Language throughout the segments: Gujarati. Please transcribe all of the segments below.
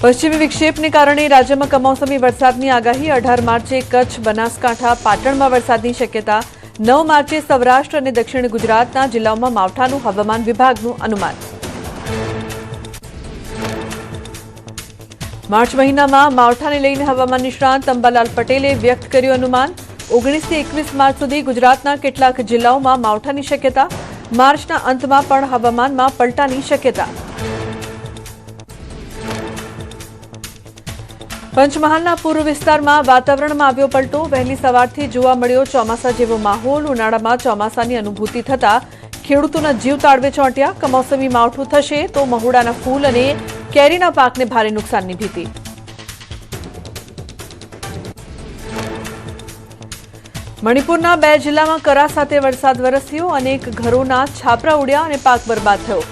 પશ્ચિમી વિક્ષેપને કારણે રાજ્યમાં કમોસમી વરસાદની આગાહી 18 માર્ચે કચ્છ, બનાસકાંઠા, પાટણમાં વરસાદની શક્યતા, 9 માર્ચે સૌરાષ્ટ્ર અને દક્ષિણ ગુજરાતના જિલ્લાઓમાં માવઠાનું હવામાન વિભાગનું અનુમાન. માર્ચ મહિનામાં માવઠાને લઈને હવામાન નિષ્ણાંત અંબાલાલ પટેલે વ્યક્ત કર્યું અનુમાન. 19 થી 21 માર્ચ સુધી ગુજરાતના કેટલાક જિલ્લાઓમાં માવઠાની શક્યતા, માર્ચના અંતમાં પણ હવામાનમાં પલટાની શક્યતા. પંચમહાલના પૂર્વ વિસ્તારમાં વાતાવરણમાં આવ્યો પલટો. વહેલી સવારથી જોવા મળ્યો ચોમાસા જેવો માહોલ. ઉનાળામાં ચોમાસાની અનુભૂતિ થતા ખેડૂતોના જીવ તાળવે ચોંટ્યા. કમોસમી માવઠું થશે તો મહુડાના ફૂલ અને કેરીના પાકને ભારે નુકસાનની ભીતિ. મણિપુરના 2 જિલ્લામાં કરા સાથે વરસાદ વરસ્યો. અનેક ઘરોના છાપરા ઉડ્યા અને પાક બરબાદ થયો.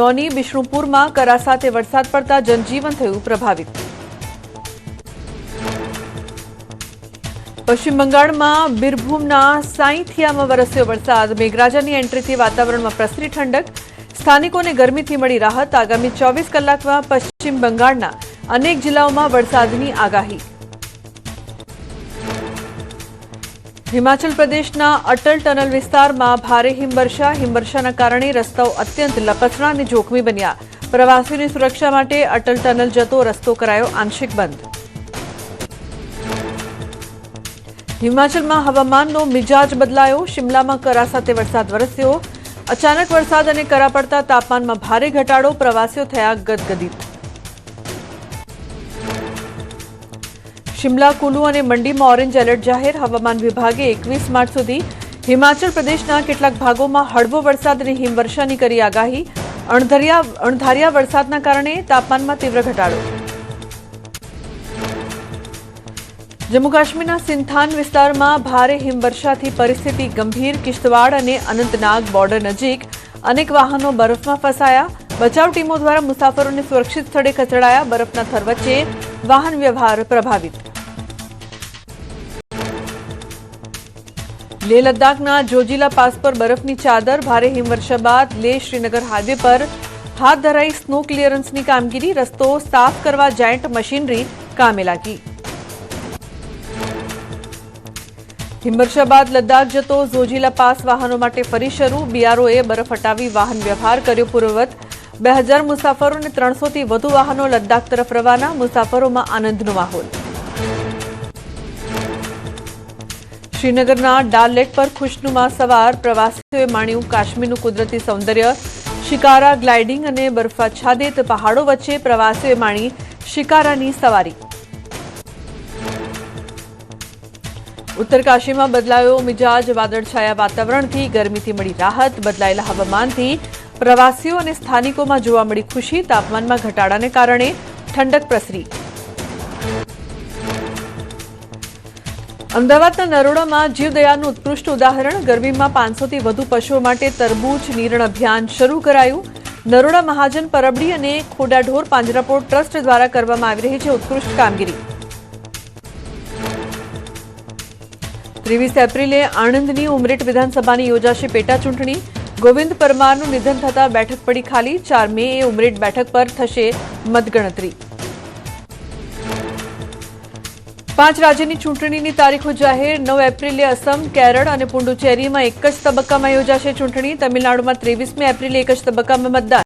નોની બિષ્ણુપુરમાં કરા સાથે વરસાદ પડતા જનજીવન થયું પ્રભાવિત. પશ્ચિમ બંગાળમાં બિરભૂમના સાંઈથિયામાં વરસ્યો વરસાદ. મેઘરાજાની એન્ટ્રીથી વાતાવરણમાં પ્રસરી ઠંડક. સ્થાનિકોને ગરમીથી મળી રાહત. આગામી 24 કલાકમાં પશ્ચિમ બંગાળના અનેક જિલ્લાઓમાં વરસાદની આગાહી. હિમાચલ પ્રદેશના અટલ ટનલ વિસ્તારમાં ભારે હિમવર્ષા. હિમવર્ષાના કારણે રસ્તાઓ અત્યંત લપસણા અને જોખમી બન્યા. પ્રવાસીઓની સુરક્ષા માટે અટલ ટનલ જતો રસ્તો કરાયો આંશિક બંધ. હિમાચલમાં હવામાનનો મિજાજ બદલાયો. શિમલામાં કરા સાથે વરસાદ વરસ્યો. અચાનક વરસાદ અને કરા પડતા તાપમાનમાં ભારે ઘટાડો. પ્રવાસીઓ થયા ગદગદિત. શિમલા, કુલુ અને મંડીમાં ઓરેન્જ એલર્ટ જાહેર. હવામાન વિભાગે 21 માર્ચ સુધી હિમાચલ પ્રદેશના કેટલાક ભાગોમાં હળવો વરસાદ અને હિમવર્ષાની કરી આગાહી. અણધાર્યા વરસાદના કારણે તાપમાનમાં તીવ્ર ઘટાડો. જમ્મુ કાશ્મીરના સિંથાન વિસ્તારમાં ભારે હિમવર્ષાથી પરિસ્થિતિ ગંભીર. કિશ્તવાડ અને અનંતનાગ બોર્ડર નજીક અનેક વાહનો બરફમાં ફસાયા. બચાવ ટીમો દ્વારા મુસાફરોને સુરક્ષિત સ્થળે ખસેડાયા. બરફના થર વચ્ચે વાહન વ્યવહાર પ્રભાવિત. લેહ લદ્દાખના જોજીલા પાસ પર બરફની ચાદર. ભારે હિમવર્ષા બાદ લેહ શ્રીનગર હાઈવે પર હાથ ધરાઈ સ્નો ક્લિયરન્સની કામગીરી. રસ્તો સાફ કરવા જાયન્ટ મશીનરી કામે લાગી. હિમવર્ષા બાદ લદ્દાખ જતો ઝોજીલા પાસ વાહનો માટે ફરી શરૂ. બીઆરઓએ બરફ હટાવી વાહન વ્યવહાર કર્યો પૂર્વવત. 2000 મુસાફરો અને 300 થી વધુ વાહનો લદ્દાખ તરફ રવાના. મુસાફરોમાં આનંદનો માહોલ. શ્રીનગરના ડાલ લેક પર ખુશનુમા સવાર. પ્રવાસીઓએ માણ્યું કાશ્મીરનું કુદરતી સૌંદર્ય. શિકારા, ગ્લાઇડિંગ અને બરફાચ્છાદિત પહાડો વચ્ચે પ્રવાસીઓએ માણી શિકારાની સવારી. ઉત્તરકાશીમાં બદલાયો મિજાજ. વાદળછાયા વાતાવરણથી ગરમીથી મળી રાહત. બદલાયેલા હવામાનથી પ્રવાસીઓ અને સ્થાનિકોમાં જોવા મળી ખુશી. તાપમાનમાં ઘટાડાને કારણે ઠંડક પ્રસરી. અમદાવાદના નરોડામાં જીવદયાનું ઉત્કૃષ્ટ ઉદાહરણ. ગરમીમાં 500 થી વધુ પશુઓ માટે તરબૂચ નીરણ અભિયાન શરૂ કરાયું. નરોડા મહાજન પરબડી અને ખોડાઢોર પાંજરાપોળ ટ્રસ્ટ દ્વારા કરવામાં આવી રહી છે ઉત્કૃષ્ટ કામગીરી. 23 એપ્રિલે આણંદની ઉમરેઠ વિધાનસભાની યોજાશે પેટા ચૂંટણી. ગોવિંદ પરમારનું નિધન થતાં બેઠક પડી ખાલી. 4 મેએ ઉમરેઠ બેઠક પર થશે મતગણતરી. 5 રાજ્યની ચૂંટણીની તારીખો જાહેર. 9 એપ્રિલે અસમ, કેરળ અને પુડુચેરીમાં એક જ તબક્કામાં યોજાશે ચૂંટણી. તમિલનાડુમાં 23મી એપ્રિલે એક જ તબક્કામાં મતદાન.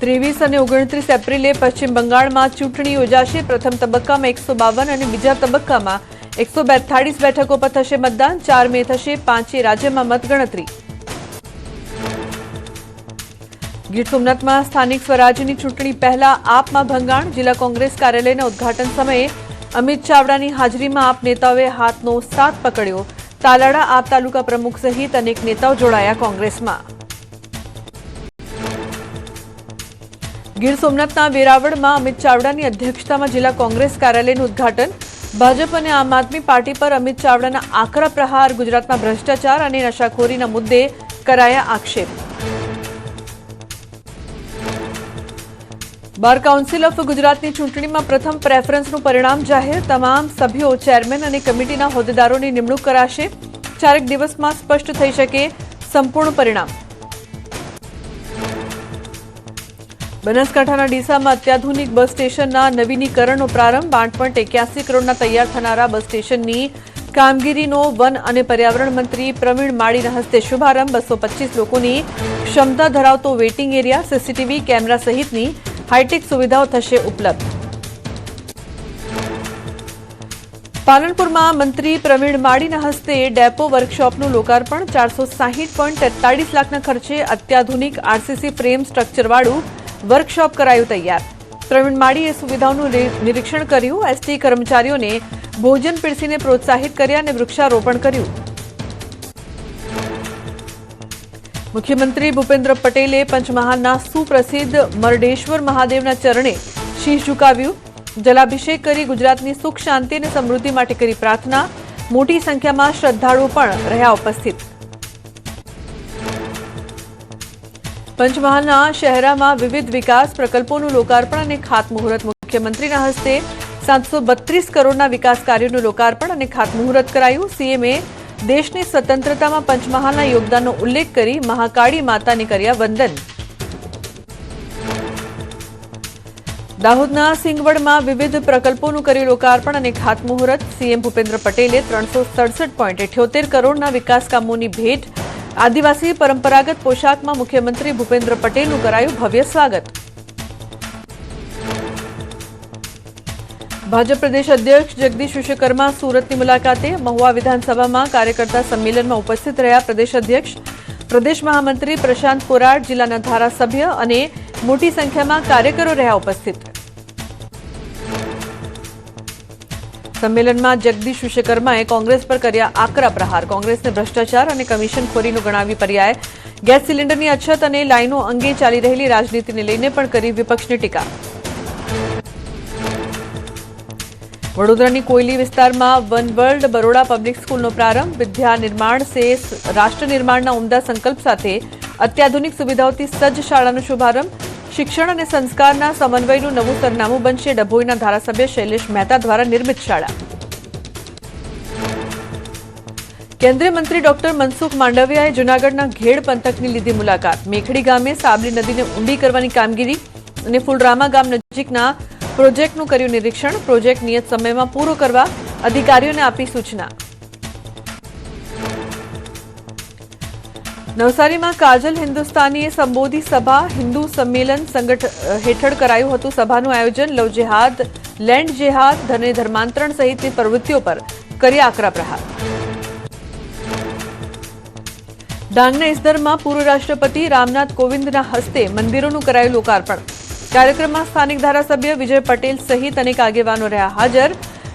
23 અને 29 એપ્રિલે પશ્ચિમ બંગાળમાં ચૂંટણી યોજાશે. પ્રથમ તબક્કામાં 152 અને બીજા તબક્કામાં 142 બેઠકો પર થશે મતદાન. 4 મે થશે 5 રાજ્યમાં મતગણતરી. ગીર સોમનાથમાં સ્થાનિક સ્વરાજ્યની ચૂંટણી પહેલા આપમાં ભંગાણ. જિલ્લા કોંગ્રેસ કાર્યાલયના ઉદઘાટન સમયે અમિત ચાવડાની હાજરીમાં આપ નેતાઓએ હાથનો સાથ પકડ્યો. તાલાળા આપ તાલુકા પ્રમુખ સહિત અનેક નેતાઓ જોડાયા કોંગ્રેસમાં. ગીર સોમનાથના વેરાવળમાં અમિત ચાવડાની અધ્યક્ષતામાં જિલ્લા કોંગ્રેસ કાર્યાલયનું ઉદઘાટન. ભાજપ અને આમ આદમી પાર્ટી પર અમિત ચાવડાના આકરા પ્રહાર. ગુજરાતમાં ભ્રષ્ટાચાર અને નશાખોરીના મુદ્દે કરાયા આક્ષેપ. બાર કાઉન્સિલ ઓફ ગુજરાતની ચૂંટણીમાં પ્રથમ પ્રેફરન્સનું પરિણામ જાહેર. તમામ સભ્યો, ચેરમેન અને કમિટીના હોદ્દેદારોની નિમણૂક કરાશે. 4 દિવસમાં સ્પષ્ટ થઈ શકે સંપૂર્ણ પરિણામ. બનાસકાંઠાના ડીસામાં અત્યાધુનિક બસ સ્ટેશનના નવીનીકરણનો પ્રારંભ 8.81 કરોડના તૈયાર થનારા બસ સ્ટેશનની કામગીરીનો વન અને પર્યાવરણ મંત્રી પ્રવીણ માળીના હસ્તે શુભારંભ. 225 લોકોની ક્ષમતા ધરાવતો વેઇટિંગ એરિયા, સીસીટીવી કેમેરા સહિતની હાઈટેક સુવિધાઓ થશે ઉપલબ્ધ. પાલનપુરમાં મંત્રી પ્રવીણ માળીના હસ્તે ડેપો વર્કશોપનું લોકાર્પણ. 460.43 લાખના ખર્ચે અત્યાધુનિક આરસીસી ફ્રેમ સ્ટ્રક્ચરવાળું વર્કશોપ કરાયું તૈયાર. પ્રવીણ માળીએ સુવિધાઓનું નિરીક્ષણ કર્યું. એસટી કર્મચારીઓને ભોજન પીરસીને પ્રોત્સાહિત કર્યા અને વૃક્ષારોપણ કર્યું. મુખ્યમંત્રી ભૂપેન્દ્ર પટેલે પંચમહાલના સુપ્રસિદ્ધ મરડેશ્વર મહાદેવના ચરણે શીશ ઝુકાવ્યું. જલાભિષેક કરી ગુજરાતની સુખ, શાંતિ અને સમૃદ્ધિ માટે કરી પ્રાર્થના. મોટી સંખ્યામાં શ્રદ્ધાળુઓ પણ રહ્યા ઉપસ્થિત. પંચમહાલના શહેરામાં વિવિધ વિકાસ પ્રકલ્પોનું લોકાર્પણ અને ખાતમુહૂર્ત. મુખ્યમંત્રીના હસ્તે 732 કરોડના વિકાસ કાર્યોનું લોકાર્પણ અને ખાતમુહૂર્ત કરાયું. સીએમએ દેશની સ્વતંત્રતામાં પંચમહાલના યોગદાનનો ઉલ્લેખ કરી મહાકાળી માતાને કર્યા વંદન. દાહોદના સિંગવડમાં વિવિધ પ્રકલ્પોનું કર્યું લોકાર્પણ અને ખાતમુહૂર્ત. સીએમ ભૂપેન્દ્ર પટેલે 367.78 કરોડના વિકાસ કામોની ભેટ. આદિવાસી પરંપરાગત પોશાકમાં મુખ્યમંત્રી ભૂપેન્દ્ર પટેલનું કરાયું ભવ્ય સ્વાગત. ભાજપ પ્રદેશ અધ્યક્ષ જગદીશ વિશ્વકર્મા સુરતની મુલાકાતે. મહુવા વિધાનસભામાં કાર્યકર્તા સંમેલનમાં ઉપસ્થિત રહ્યા પ્રદેશ અધ્યક્ષ. પ્રદેશ મહામંત્રી પ્રશાંત કોરાટ, જિલ્લાના ધારાસભ્ય અને મોટી સંખ્યામાં કાર્યકરો રહ્યા ઉપસ્થિત. સંમેલનમાં જગદીશ વિશ્વકર્માએ કોંગ્રેસ પર કર્યા આકરા પ્રહાર. કોંગ્રેસને ભ્રષ્ટાચાર અને કમિશનખોરીનું ગણાવી પર્યાય. ગેસ સિલિન્ડરની અછત અને લાઈનો અંગે ચાલી રહેલી રાજનીતિને લઈને પણ કરી વિપક્ષની ટીકા. વડોદરાની કોયલી વિસ્તારમાં વન વર્લ્ડ બરોડા પબ્લિક સ્કૂલનો પ્રારંભ. વિદ્યા નિર્માણ સે રાષ્ટ્ર નિર્માણના ઉમદા સંકલ્પ સાથે અત્યાધુનિક સુવિધાઓથી સજ્જ શાળાનો શુભારંભ. શિક્ષણ અને સંસ્કારના સમન્વયનું નવું સરનામું બનશે. ડભોઈના ધારાસભ્ય શૈલેષ મહેતા દ્વારા નિર્મિત શાળા. કેન્દ્રીય મંત્રી ડોક્ટર મનસુખ માંડવિયાએ જૂનાગઢના ઘેડ પંથકની લીધી મુલાકાત. મેખડી ગામે સાબલી નદીને ઊંડી કરવાની કામગીરી અને ફુલરામા ગામ નજીકના પ્રોજેક્ટનું કર્યું નિરીક્ષણ. પ્રોજેક્ટ નિયત સમયમાં પૂરો કરવા અધિકારીઓને આપી સૂચના. નવસારીમાં કાજલ હિન્દુસ્તાનીએ સંબોધી સભા. હિન્દુ સંમેલન સંગઠન હેઠળ કરાયું હતું સભાનું આયોજન. લવ જેહાદ, લેન્ડ જેહાદ, ધને ધર્માંતરણ સહિતની પ્રવૃત્તિઓ પર કર્યા આકરા પ્રહાર. ડાંગના ઇસદરમાં પૂર્વ રાષ્ટ્રપતિ રામનાથ કોવિંદના હસ્તે મંદિરોનું કરાયું લોકાર્પણ. કાર્યક્રમમાં સ્થાનિક ધારાસભ્ય વિજય પટેલ સહિત અનેક આગેવાનો રહ્યા હાજર.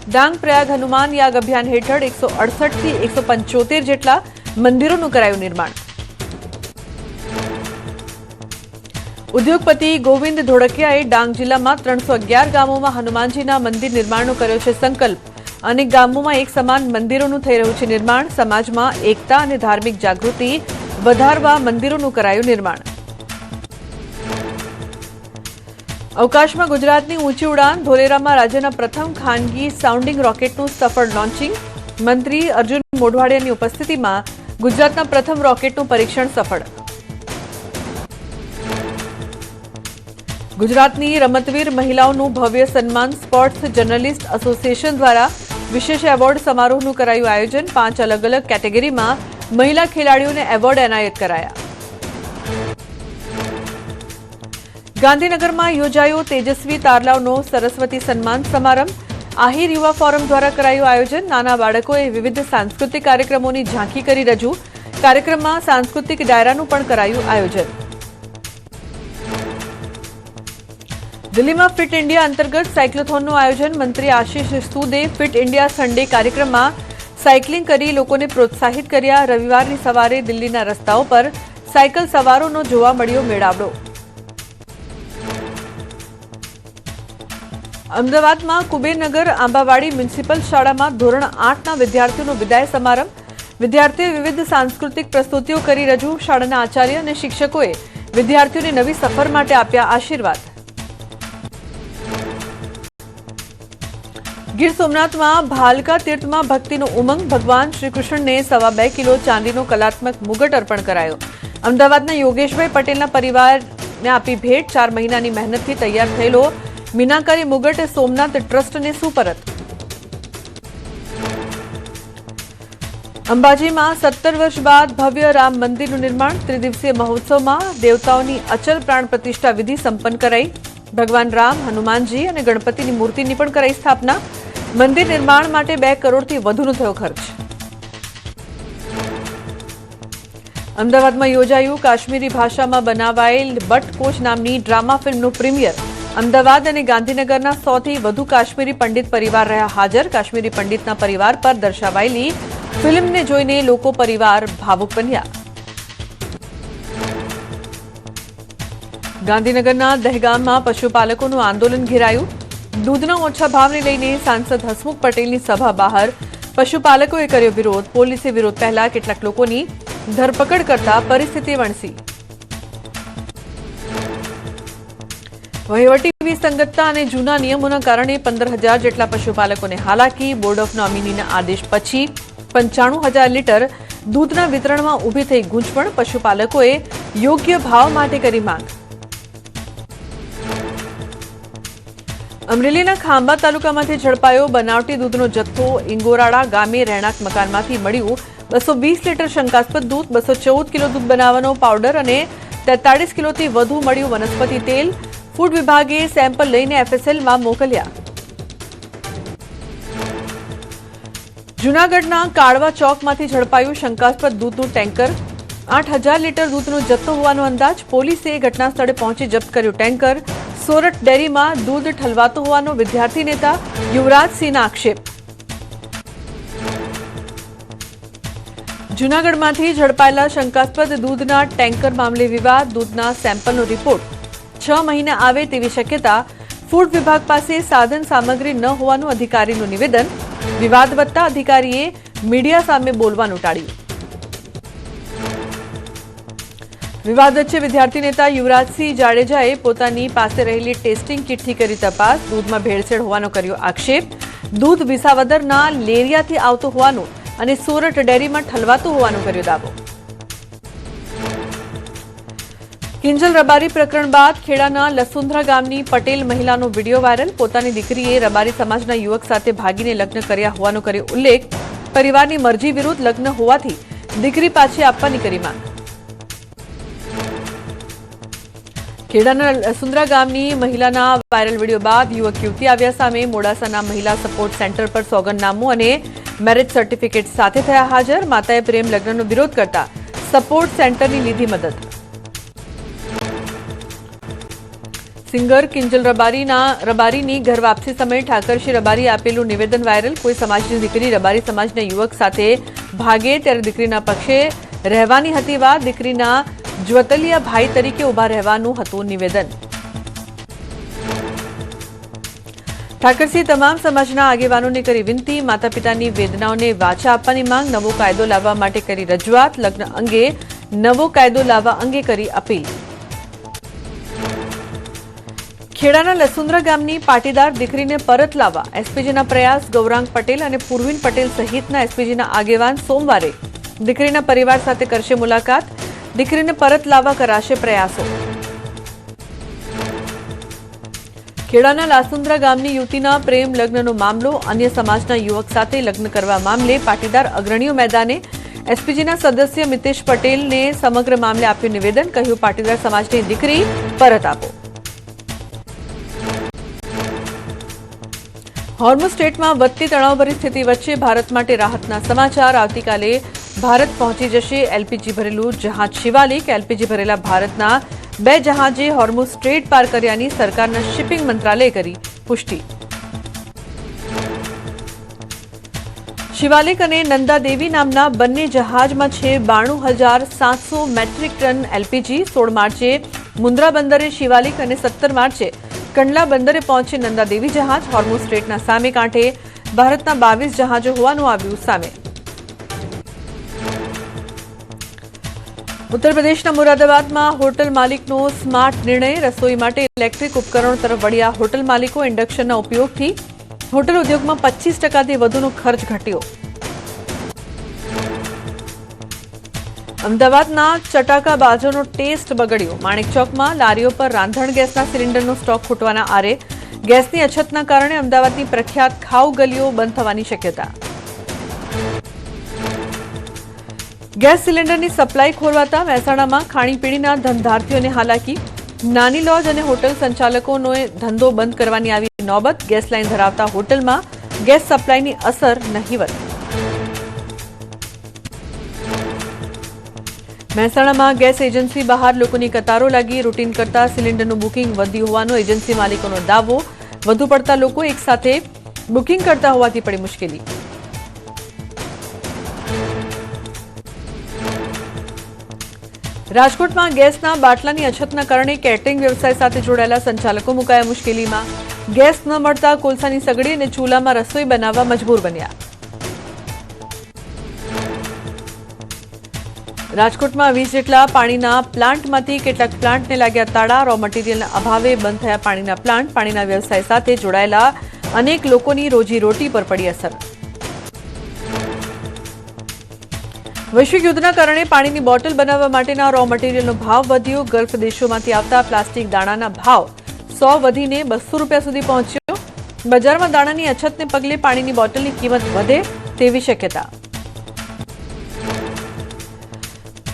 ડાંગ પ્રયાગ હનુમાન યાગ અભિયાન હેઠળ 168 થી 175 જેટલા મંદિરોનું કરાયું નિર્માણ. ઉદ્યોગપતિ ગોવિંદ ધોળકિયાએ ડાંગ જિલ્લામાં 311 ગામોમાં હનુમાનજીના મંદિર નિર્માણનો કર્યો છે સંકલ્પ. અનેક ગામોમાં એક સમાન મંદિરોનું થઈ રહ્યું છે નિર્માણ. સમાજમાં એકતા અને ધાર્મિક જાગૃતિ વધારવા મંદિરોનું કરાયું નિર્માણ. અવકાશમાં ગુજરાતની ઊંચી ઉડાન. ધોલેરામાં રાજ્યના પ્રથમ ખાનગી સાઉન્ડિંગ રોકેટનું સફળ લોન્ચિંગ. મંત્રી અર્જુન મોઢવાડિયાની ઉપસ્થિતિમાં ગુજરાતના પ્રથમ રોકેટનું પરીક્ષણ સફળ. ગુજરાતની રમતવીર મહિલાઓનું ભવ્ય સન્માન. સ્પોર્ટ્સ જર્નલિસ્ટ એસોસિએશન દ્વારા વિશેષ એવોર્ડ સમારોહનું કરાયું આયોજન. 5 અલગ અલગ કેટેગરીમાં મહિલા ખેલાડીઓને એવોર્ડ એનાયત કરાયા. ગાંધીનગરમાં યોજાયો તેજસ્વી તારલાઓનો સરસ્વતી સન્માન સમારંભ. આહિર યુવા ફોરમ દ્વારા કરાયું આયોજન. નાના બાળકોએ વિવિધ સાંસ્કૃતિક કાર્યક્રમોની ઝાંખી કરી રજૂ. કાર્યક્રમમાં સાંસ્કૃતિક ડાયરાનું પણ કરાયું આયોજન. દિલ્હીમાં ફિટ ઇન્ડિયા અંતર્ગત સાયક્લોથોનનું આયોજન. મંત્રી આશિષ સૂદે ફિટ ઇન્ડિયા સન્ડે કાર્યક્રમમાં સાયકલિંગ કરી લોકોને પ્રોત્સાહિત કર્યા. રવિવારની સવારે દિલ્હીના રસ્તાઓ પર સાયકલ સવારોનો જોવા મળ્યો મેળાવડો. અમદાવાદમાં કુબેરનગર આંબાવાડી મ્યુનિસિપલ શાળામાં ધોરણ 8ના વિદ્યાર્થીઓનો વિદાય સમારંભ. વિદ્યાર્થીઓએ વિવિધ સાંસ્કૃતિક પ્રસ્તુતિઓ કરી રજૂ. શાળાના આચાર્ય અને શિક્ષકોએ વિદ્યાર્થીઓને નવી સફર માટે આપ્યા આશીર્વાદ. ગીર સોમનાથમાં ભાલકા તીર્થમાં ભક્તિનો ઉમંગ. ભગવાન શ્રીકૃષ્ણને 2.25 કિલો ચાંદીનો કલાત્મક મુગટ અર્પણ કરાયો. અમદાવાદના યોગેશભાઈ પટેલના પરિવાર ને આપી ભેટ। 4 મહિનાની મહેનતથી તૈયાર થયેલો મીનાકારી મુગટ સોમનાથ ટ્રસ્ટને સુપરત। અંબાજીમાં 17 વર્ષ બાદ ભવ્ય રામ મંદિરનું નિર્માણ। ત્રિદિવસીય મહોત્સવમાં દેવતાઓની અચલ પ્રાણ પ્રતિષ્ઠા વિધિ સંપન્ન કરાઈ। ભગવાન રામ, હનુમાનજી અને ગણપતિની મૂર્તિની પણ કરાઈ સ્થાપના। મંદિર નિર્માણ માટે 2 કરોડથી વધુનો થયો ખર્ચ। અમદાવાદમાં યોજાયું કાશ્મીરી ભાષામાં બનાવાયેલ બટ કોચ નામની ડ્રામા ફિલ્મનું પ્રીમિયર। અમદાવાદ અને ગાંધીનગરના 100થી વધુ કાશ્મીરી પંડિત પરિવાર રહ્યા હાજર। કાશ્મીરી પંડિતના પરિવાર પર દર્શાવાયેલી ફિલ્મને જોઈને લોકો પરિવાર ભાવુક બન્યા। ગાંધીનગરના દહેગામમાં પશુપાલકોનું આંદોલન ઘેરાયું। દૂધના ઓછા ભાવને લઈને સાંસદ હસમુખ પટેલની સભા બહાર પશુપાલકોએ કર્યો વિરોધ। પોલીસે વિરોધ પહેલા કેટલાક લોકોની ધરપકડ કરતા પરિસ્થિતિ વણસી। વહીવટી વિસંગતતા અને જૂના નિયમોના કારણે 15,000 જેટલા પશુપાલકોને હાલાકી। બોર્ડ ઓફ નોમિનીના આદેશ પછી 95,000 લીટર દૂધના વિતરણમાં ઊભી થઈ ગૂંચવણ। પશુપાલકોએ યોગ્ય ભાવ માટે કરી માંગ। અમરેલીના ખાંભા તાલુકામાંથી ઝડપાયો બનાવટી દૂધનો જથ્થો। ઇંગોરાળા ગામે રહેણાંક મકાનમાંથી મળ્યું 220 લીટર શંકાસ્પદ દૂધ। 214 કિલો દૂધ બનાવવાનો પાવડર અને 43 કિલોથી વધુ મળ્યું વનસ્પતિ તેલ। ફૂડ વિભાગે સેમ્પલ લઈને FSLમાં મોકલ્યા। જૂનાગઢના કાળવા ચોકમાંથી ઝડપાયું શંકાસ્પદ દૂધનું ટેન્કર। 8,000 લીટર દૂધનો જથ્થો હોવાનો અંદાજ। પોલીસે ઘટના સ્થળે પહોંચી જપ્ત કર્યું ટેન્કર। સોરઠ ડેરીમાં દૂધ ઠલવાતું હોવાનો વિદ્યાર્થી નેતા યુવરાજસિંહના આક્ષેપ। જૂનાગઢમાંથી ઝડપાયેલા શંકાસ્પદ દૂધના ટેન્કર મામલે વિવાદ। દૂધના સેમ્પલનો રિપોર્ટ 6 મહિને આવે તેવી શક્યતા। ફૂડ વિભાગ પાસે સાધન સામગ્રી ન હોવાનું અધિકારીનું નિવેદન। વિવાદ વધતા અધિકારીએ મીડિયા સામે બોલવાનું ટાળ્યું। વિવાદ વચ્ચે વિદ્યાર્થી નેતા યુવરાજસિંહ જાડેજાએ પોતાની પાસે રહેલી ટેસ્ટિંગ કિટથી કરી તપાસ। દૂધમાં ભેળસેળ હોવાનો કર્યો આક્ષેપ। દૂધ વિસાવદરના લેરિયાથી આવતું હોવાનું અને સોરઠ ડેરીમાં ઠલવાતું હોવાનું કર્યો દાવો। કિંજલ રબારી પ્રકરણ બાદ ખેડાના લસુંધરા ગામની પટેલ મહિલાનો વિડીયો વાયરલ। પોતાની દીકરીએ રબારી સમાજના યુવક સાથે ભાગીને લગ્ન કર્યા હોવાનો કર્યો ઉલ્લેખ। પરિવારની મરજી વિરુદ્ધ લગ્ન હોવાથી દીકરી પાછી આપવાની કરી માંગ। ખેડાના લસુંધરા ગામની મહિલાના વાયરલ વિડીયો બાદ યુવક યુવતી આવ્યા સામે। મોડાસાના મહિલા સપોર્ટ સેન્ટર પર સોગંદનામું અને મેરેજ સર્ટિફિકેટ સાથે થયા હાજર। માતાએ પ્રેમ લગ્નનો વિરોધ કરતા સપોર્ટ સેન્ટરની લીધી મદદ। સિંગર કિંજલ રબારીની ઘર વાપસી સમયે ઠાકરશી રબારીએ આપેલું નિવેદન વાયરલ। કોઈ સમાજની દીકરી રબારી સમાજના યુવક સાથે ભાગે ત્યારે દીકરીના પક્ષે રહેવાની હતી વાત। દીકરીના જ્વતલિયા ભાઈ તરીકે ઉભા રહેવાનું હતું નિવેદન। ઠાકરસિંહ તમામ સમાજના આગેવાનોને કરી વિનંતી। માતા પિતાની વેદનાઓને વાચા આપવાની માંગ। નવો કાયદો લાવવા માટે કરી રજૂઆત। લગ્ન અંગે નવો કાયદો લાવવા અંગે કરી અપીલ। ખેડાના લસુંધરા ગામની પાટીદાર દીકરીને પરત લાવવા એસપીજીના પ્રયાસ। ગૌરાંગ પટેલ અને પૂર્વિન પટેલ સહિતના એસપીજીના આગેવાન સોમવારે દીકરીના પરિવાર સાથે કરશે મુલાકાત। દીકરીને પરત લાવવા કરાશે પ્રયાસો। ખેડાના લાસુંદ્રા ગામની યુવતીના પ્રેમ લગ્નનો મામલો। અન્ય સમાજના યુવક સાથે લગ્ન કરવા મામલે પાટીદાર અગ્રણીઓ મેદાને। એસપીજીના સદસ્ય મિતેશ પટેલને સમગ્ર મામલે આપ્યું નિવેદન। કહ્યું પાટીદાર સમાજની દીકરી પરત આપો। હોર્મુઝ સ્ટ્રેટમાં વધતી તણાવભરી સ્થિતિ વચ્ચે ભારત માટે રાહતના સમાચાર। આવતીકાલે ભારત પહોંચી જશે એલપીજી ભરેલું જહાજ શિવાલિક। એલપીજી ભરેલા ભારતના 2 જહાજે હોર્મુઝ સ્ટ્રેટ પાર કર્યાની સરકારના શિપિંગ મંત્રાલયે કરી પુષ્ટિ। શિવાલિક અને નંદાદેવી નામના બંને જહાજમાં છે 92,700 મેટ્રિક ટન એલપીજી। 16 માર્ચે મુન્દ્રા બંદરે શિવાલિક અને 17 માર્ચે કંડલા બંદરે પહોંચે નંદાદેવી જહાજ। હોર્મુઝ સ્ટ્રેટના સામે કાંઠે ભારતના 22 જહાજો હોવાનું આવ્યું સામે। ઉત્તર પ્રદેશના મુરાદાબાદમાં હોટલ માલિકનો સ્માર્ટ નિર્ણય। રસોઈ માટે ઇલેક્ટ્રિક ઉપકરણો તરફ વળ્યા હોટલ માલિકો। ઇન્ડક્શનના ઉપયોગથી હોટલ ઉદ્યોગમાં 25% વધુનો ખર્ચ ઘટ્યો। અમદાવાદના ચટાકાબાજોનો ટેસ્ટ બગડ્યો। માણેકચોકમાં લારીઓ પર રાંધણ ગેસના સિલિન્ડરનો સ્ટોક ખૂટવાના આરે। ગેસની અછતના કારણે અમદાવાદની પ્રખ્યાત ખાઉ ગલીઓ બંધ થવાની શક્યતા। ગેસ સિલિન્ડરની સપ્લાય ખોરવાતા મહેસાણામાં ખાણીપીણીના ધંધાર્થીઓને હાલાકી। નાની લોજ અને હોટલ સંચાલકોનો ધંધો બંધ કરવાની આવી નોબત। ગેસ લાઇન ધરાવતા હોટલમાં ગેસ સપ્લાયની અસર નહીવત। મહેસાણામાં ગેસ એજન્સી બહાર લોકોની કતારો લાગી। રૂટીન કરતા સિલિન્ડરનું બુકિંગ વધ્યું હોવાનો એજન્સી માલિકોનો દાવો। વધુ પડતા લોકો એકસાથે બુકિંગ કરતા હોવાથી પડી મુશ્કેલી। રાજકોટમાં ગેસના બાટલાની અછતના કારણે કેટરિંગ વ્યવસાય સાથે જોડાયેલા સંચાલકો મુકાયા મુશ્કેલીમાં। ગેસ ન મળતા કોલસાની સગડી અને ચૂલામાં રસોઈ બનાવવા મજબૂર બન્યા। રાજકોટમાં 20 જેટલા પાણીના પ્લાન્ટમાંથી કેટલાક પ્લાન્ટને લાગ્યા તાળા। રો મટીરીયલના અભાવે બંધ થયા પાણીના પ્લાન્ટ। પાણીના વ્યવસાય સાથે જોડાયેલા અનેક લોકોની રોજીરોટી પર પડી અસર। વૈશ્વિક યુદ્ધના કારણે પાણીની બોટલ બનાવવા માટેના રો મટીરીયલનો ભાવ વધ્યો। ગલ્ફ દેશોમાંથી આવતા પ્લાસ્ટિક દાણાના ભાવ 100 વધીને 200 રૂપિયા સુધી પહોંચ્યો। બજારમાં દાણાની અછતને પગલે પાણીની બોટલની કિંમત વધે તેવી શક્યતા।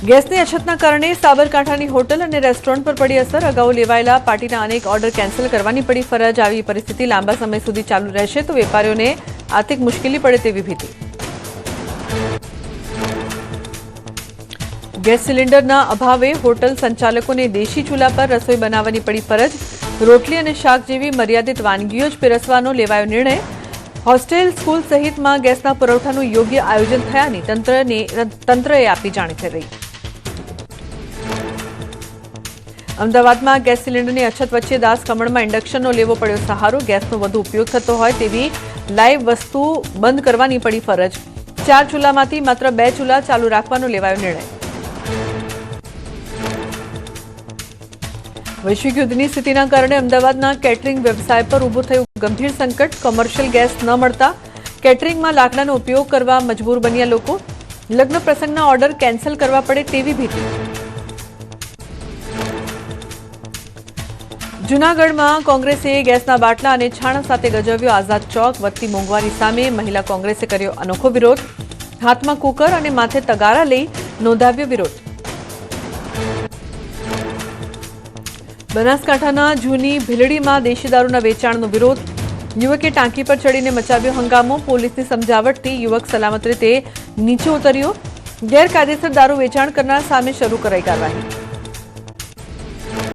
ગેસની અછતના કારણે સાબરકાંઠાની હોટલ અને રેસ્ટોરન્ટ પર પડી અસર। અગાઉ લેવાયેલા પાર્ટીના અનેક ઓર્ડર કેન્સલ કરવાની પડી ફરજ। આવી પરિસ્થિતિ લાંબા સમય સુધી ચાલુ રહેશે તો વેપારીઓને આર્થિક મુશ્કેલી પડે તેવી ભીતિ। ગેસ સિલિન્ડરના અભાવે હોટલ સંચાલકોને દેશી ચૂલા પર રસોઈ બનાવવાની પડી ફરજ। રોટલી અને શાક જેવી મર્યાદિત વાનગીઓ જ પીરસવાનો લેવાયો નિર્ણય। હોસ્ટેલ સ્કૂલ સહિતમાં ગેસના પુરવઠાનું યોગ્ય આયોજન થયાની તંત્રએ આપી જાણકારી। અમદાવાદમાં ગેસ સિલિન્ડરની અછત વચ્ચે દાસકમણમાં ઇન્ડક્શનનો લેવો પડ્યો સહારો। ગેસનો વધુ ઉપયોગ થતો હોય તેવી લાઇવ વસ્તુ બંધ કરવાની પડી ફરજ। 4 ચૂલામાંથી માત્ર 2 ચૂલા ચાલુ રાખવાનો લેવાયો નિર્ણય। વૈશ્વિક યુદ્ધની સ્થિતિના કારણે અમદાવાદના કેટરિંગ વ્યવસાય પર ઊભું થયું ગંભીર સંકટ। કોમર્શિયલ ગેસ ન મળતા કેટરિંગમાં લાકડાનો ઉપયોગ કરવા મજબૂર બન્યા લોકો। લગ્ન પ્રસંગના ઓર્ડર કેન્સલ કરવા પડે તેવી ભીતિ। જૂનાગઢમાં કોંગ્રેસે ગેસના બાટલા અને છાણા સાથે ગજવ્યો આઝાદ ચોક। વધતી મોંઘવારી સામે મહિલા કોંગ્રેસે કર્યો અનોખો વિરોધ। હાથમાં કુકર અને માથે તગારા લઈ નોંધાવ્યો વિરોધ। બનાસકાંઠાના જૂની ભીલડીમાં દેશી દારૂના વેચાણનો વિરોધ। યુવકે ટાંકી પર ચડીને મચાવ્યો હંગામો। પોલીસની સમજાવટથી યુવક સલામત રીતે નીચે ઉતર્યો। ગેરકાયદેસર દારૂ વેચાણ કરનાર સામે શરૂ કરાઈ કાર્યવાહી।